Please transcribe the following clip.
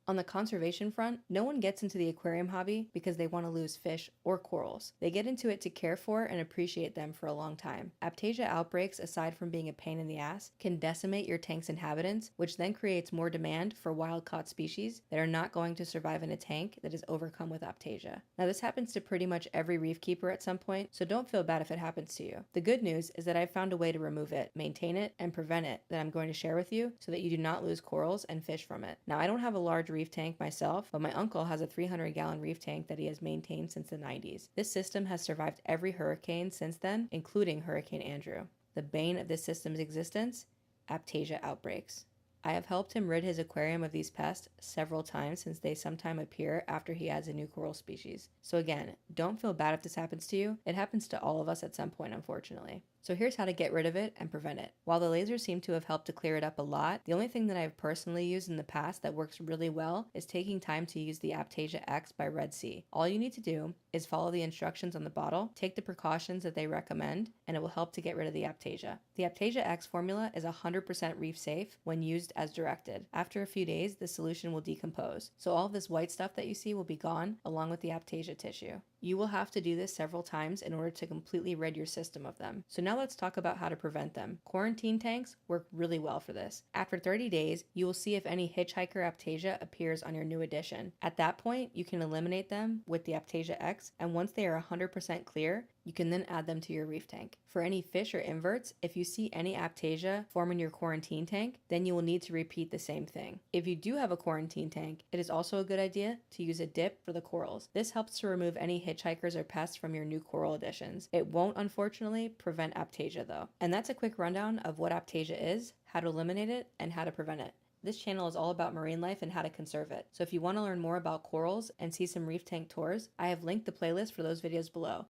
On the conservation front, no one gets into the aquarium hobby because they want to lose fish or corals. They get into it to care for and appreciate them for a long time. Aiptasia outbreaks, aside from being a pain in the ass, can decimate your tank's inhabitants, which then creates more demand for wild-caught species that are not going to survive in a tank that is overcome with Aiptasia. Now, this happens to pretty much every reef keeper at some point, so don't feel bad if it happens to you. The good news is that I've found a way to remove it, maintain it, and prevent it that I'm going to share with you so that you do not lose corals and fish from it. Now, I don't have a large reef tank myself, but my uncle has a 300-gallon reef tank that he has maintained since the 90s. This system has survived every hurricane since then, including Hurricane Andrew. The bane of this system's existence? Aiptasia outbreaks. I have helped him rid his aquarium of these pests several times since they sometimes appear after he adds a new coral species. So again, don't feel bad if this happens to you. It happens to all of us at some point, unfortunately. So here's how to get rid of it and prevent it. While the lasers seem to have helped to clear it up a lot, the only thing that I've personally used in the past that works really well is taking time to use the Aiptasia X by Red Sea. All you need to do is follow the instructions on the bottle, take the precautions that they recommend, and it will help to get rid of the Aiptasia. The Aiptasia X formula is 100% reef safe when used as directed. After a few days, the solution will decompose. So all of this white stuff that you see will be gone, along with the Aiptasia tissue. You will have to do this several times in order to completely rid your system of them. So now let's talk about how to prevent them. Quarantine tanks work really well for this. After 30 days, you will see if any hitchhiker Aiptasia appears on your new addition. At that point, you can eliminate them with the Aiptasia X, and once they are 100% clear, you can then add them to your reef tank. For any fish or inverts, if you see any Aiptasia form in your quarantine tank, then you will need to repeat the same thing. If you do have a quarantine tank, it is also a good idea to use a dip for the corals. This helps to remove any hitchhikers or pests from your new coral additions. It won't, unfortunately, prevent Aiptasia though. And that's a quick rundown of what Aiptasia is, how to eliminate it, and how to prevent it. This channel is all about marine life and how to conserve it. So if you want to learn more about corals and see some reef tank tours, I have linked the playlist for those videos below.